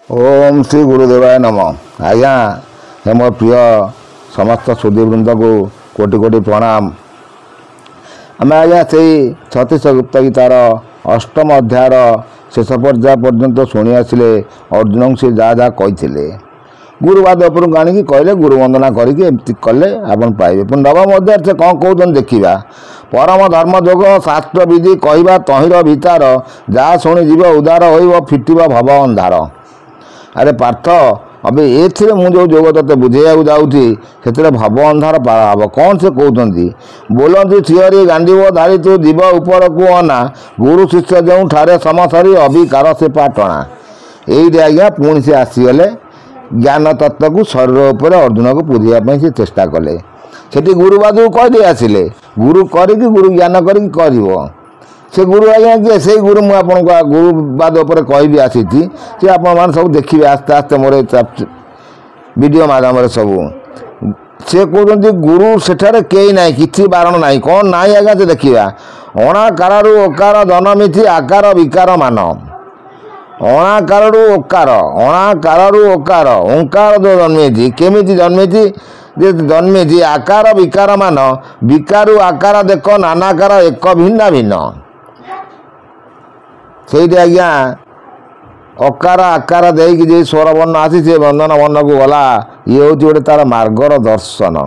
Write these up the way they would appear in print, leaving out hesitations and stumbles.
ओम श्री गुरुदेवाय नम। आज्ञा हे मोर प्रिय समस्त सुधीवृंद को कोटि कोटि प्रणाम। आम आज्ञा से छत्तीस गुप्त गीतार अष्टम अध्यायर शेष पर्याय पर्यंत शुणी आसिले अर्जुन से जहाँ जहाँ कही गुरुवाद उपरको आणिकी कहले गुरु वंदना करके कले आपन पाइबे। पुणी नवम अध्याय से कौन कहते देखा परम धर्म जोग शास्त्र विधि कहवा तहिर भितार जहाँ शुणी जीव उदार हो फिटिब भव अंधार। अरे पार्थ अबे ये मुझे जोग ते बुझे जाऊँगी से भव अंधार पार हम कौन से कहते बोलती थियरी गांडीव धारी तू जीव ऊपर को अना गुरु शिष्य जो ठारे समसरी अभिकार से पाटणा। ये आज्ञा पुणी से आसीगले ज्ञान तत्व को शरीर उपर अर्जुन को बुझाई से चेष्टा कले। सेठी गुरुवाद को कह आसिले गुरु करी गुरु ज्ञान कर से गुरु आज्ञा किए से गुरु मुझे गुरुवाद उपर कह आसी आप सब देखिए आस्ते आस्ते मोर वीडियो माध्यम सब से कहते गुरु सेठारे कई ना कि बारण ना कौन ना आज्ञा से देखा अणाकार ओकार जन्मिथि आकार विकार मान अणाकार ओकार अणाकार ओकार ओंकार जो जन्मी केमी जन्मी जन्मी आकार विकार मान विकारु आकार देख नानाकार एक भिन्न भिन्न से आज्ञा अकार आकार देकी जे स्वर वर्ण आसी से बंधन वर्ण को गला ये हूँ गोटे तार मार्गर दर्शन।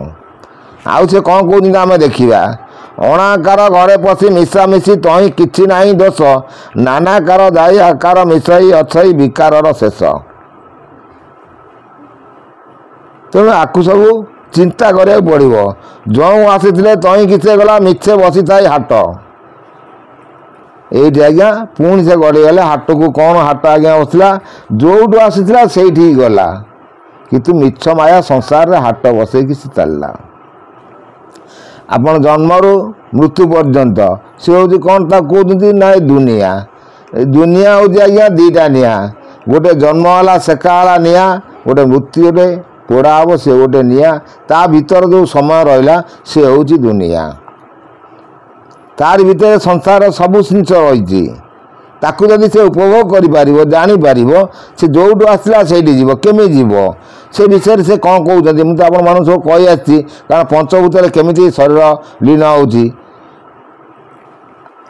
आउ से कौन कहते आम देखा अणाकार घरे पशि मिशामिशी तही कि ना दोष नानाकार दायी आकार मिशाई अच्छी विकार शेष। तेणु आपको सब चिंता करा पड़ो जो आसी तही किसे गला मिछे बसी था हाट ये आज्ञा पुणी से गड़ीगले हाट को कौन हाट आज्ञा बसला जो आसी से गला किंतु मिछ माया संसार रे हाट बसई कि चलला आपण जन्मरू मृत्यु पर्यंत से हूँ कौन कहते ना दुनिया दुनिया हूँ आज्ञा दीटा निआ गोटे जन्मवाला सेकाला निआ गोटे मृत्यु पोड़ा हम से गोटे निआ ता भीतर जो समय रहा से हूँ दुनिया तार भीतर संसार सबू जिनस रही ताकू जदि से उपभोग कर जापर से जो आसला से केमी जीव से विषय से कौन कहते मुझे आप सब कही आसी कारण पंचभूत केमी शरीर लीन होती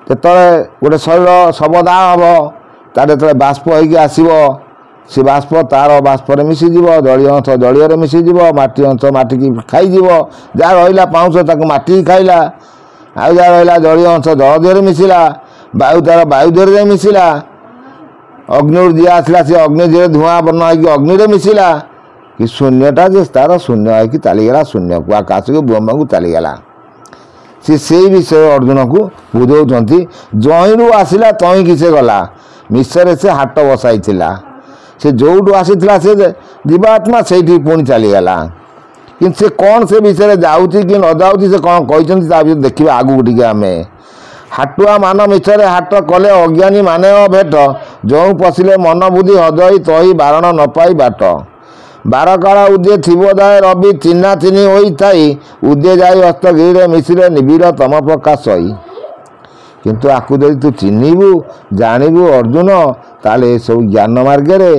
गोटे शरीर सबदा हम तार जो बाष्प होसब से बाष्प तार बाष्प मिशीज जलीय अंश जलीय मिशीज मटी अंश मटी की खाई जहाँ रहा पाउंश ताक मटी खाइला आउ जहाँ रहा जलीय अंश जल देह मिशिला वायु तार वायु देह मिशिला अग्नि जी आसला से अग्नि देह धूआं बर्ण हो अग्नि मिशिला कि शून्यटा जे तार शून्य हो चलीगला शून्य को आकाश को ब्रह्म को चलीगला से विषय अर्जुन को बुझाऊँ जहीरू आसला तही किसे गला मिश्र से हाट बसाई से जो आसीला से जीवात्मा से पुणी चलीगला कि से कौन से विषय जाऊँगी कि न जाऊँगी से कौन कहते देखिए आगू टे आम हाटुआ मान मिछरे हाट कले अज्ञानी माने भेट जो पशिले मन बुद्धि हजई तही बारण न पाई बाट बारकाला उदे थिबो दाए रवि चिन्हा चिन्ही होई थाई उदे जाई हस्तगिरी मिश्रे निबिड़ तम प्रकाश होई किंतु आकु जदि तू चिन्हबू जानबू अर्जुन ताले सब ज्ञान मार्गे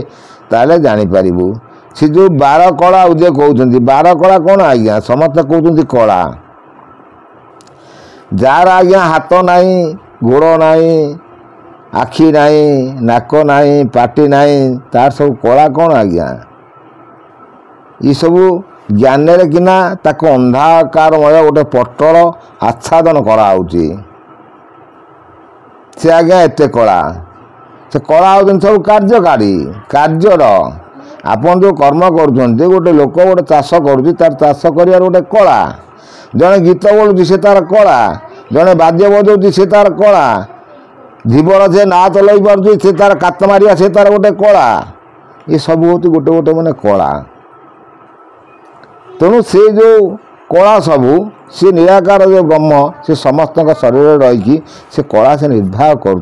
ताले जानीपारू से जो बार कला उदे कहते बार कला कौन आज्ञा समस्त कहते कला जार आज्ञा हाथ नाई गोड़ नाई आखि नाई नाक नाई पाटी नाई तार सब कला कौन आज्ञा ये सब ज्ञान किना ताको अंधाकार मय गोटे पटल आच्छादन कराऊँगी से आज्ञा एत कला से कला हो सब कार्यकारी कार्यर आपन जो कर्म कर गोटे लोक गोटे चाष कर चाष कर गोटे कला जड़े गीत बोलूँ से तार कला जड़े बाद्य बजाऊँ से तार कला धीवर से ना चलई पार्टी से तार कात मारिया से तार गोटे कला ये सब हूँ गोटे गोटे मैंने कला तेणु से जो कला सबू सी निराकार जो ब्रह्म से समस्त शरीर रही से कला से निर्वाह कर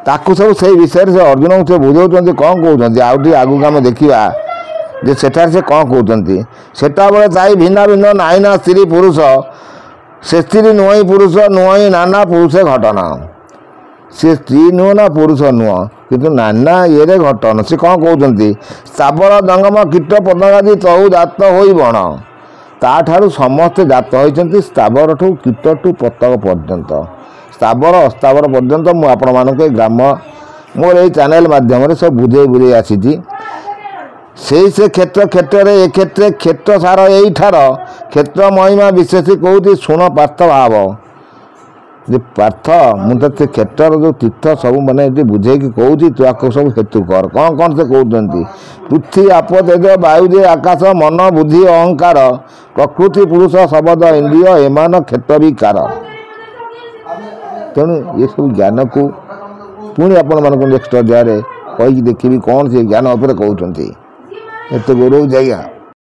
ताकू सब से विषय से अर्जुन से बुझाऊँ कौन कहते आउट आगू आम देखा जे सेठार से कौन कहते सेटा बेले ताई भिन्न भिन्न नाई ना स्त्री पुरुष से स्त्री नुह पुरुष नुह नाना पुरुष घटना से स्त्री नुह ना पुरुष नुह କିନ୍ତୁ ନାନା ଇଏରେ ଘଟନ। ସେ କ'ଣ କହୁଛନ୍ତି? ସ୍ଥାବର ଜଙ୍ଗମ କୀଟ ପତଙ୍ଗାଦି ତହୁ ଜାତ ହୋଇ ବଣ। ତାଠାରୁ ସମସ୍ତେ ଜାତ ହୋଇଛନ୍ତି, ସ୍ଥାବରଠୁ କୀଟଠୁ ପତଙ୍ଗ ପର୍ଯ୍ୟନ୍ତ, ସ୍ଥାବର ଅସ୍ଥାବର ପର୍ଯ୍ୟନ୍ତ। ମୁଁ ଆପଣମାନଙ୍କୁ ଏ ଗ୍ରାମ ମୋର ଏଇ ଚ୍ୟାନେଲ୍ ମାଧ୍ୟମରେ ସବୁ ବୁଝେଇ ଆସିଛି। ସେଇ ସେ କ୍ଷେତ୍ରରେ ଏ କ୍ଷେତ୍ରରେ କ୍ଷେତ୍ର ସାର ଏଇଠାର କ୍ଷେତ୍ର ମହିମା ବିଶେଷ କହୁଛି। ଶୁଣ ପାର୍ଥ ଭାବ ଯେ ପାର୍ଥ, ମୁଁ ତ ସେ କ୍ଷେତ୍ରର ଯେଉଁ ତୀର୍ଥ ସବୁ ମାନେ ଏଠି ବୁଝେଇକି କହୁଛି, ତୁ ଆକୁ ସବୁ ହେତୁ କର। କ'ଣ ସେ କହୁଛନ୍ତି? ପୃଥ୍ୱୀ ଆପ ତେଜ ବାୟୁ ଯେ ଆକାଶ ମନ ବୁଦ୍ଧି ଅହଙ୍କାର ପ୍ରକୃତି ପୁରୁଷ ଶବଦ ଇନ୍ଦ୍ରିୟ ଏମାନ କ୍ଷେତ୍ର ବିକାର। ତେଣୁ ଏସବୁ ଜ୍ଞାନକୁ ପୁଣି ଆପଣମାନଙ୍କୁ ନେକ୍ସଟ ଅଧ୍ୟାୟରେ କହିକି ଦେଖିବି କ'ଣ ସେ ଜ୍ଞାନ ଉପରେ କହୁଛନ୍ତି। ଏତେ ଗୌରବ ଆଜ୍ଞା।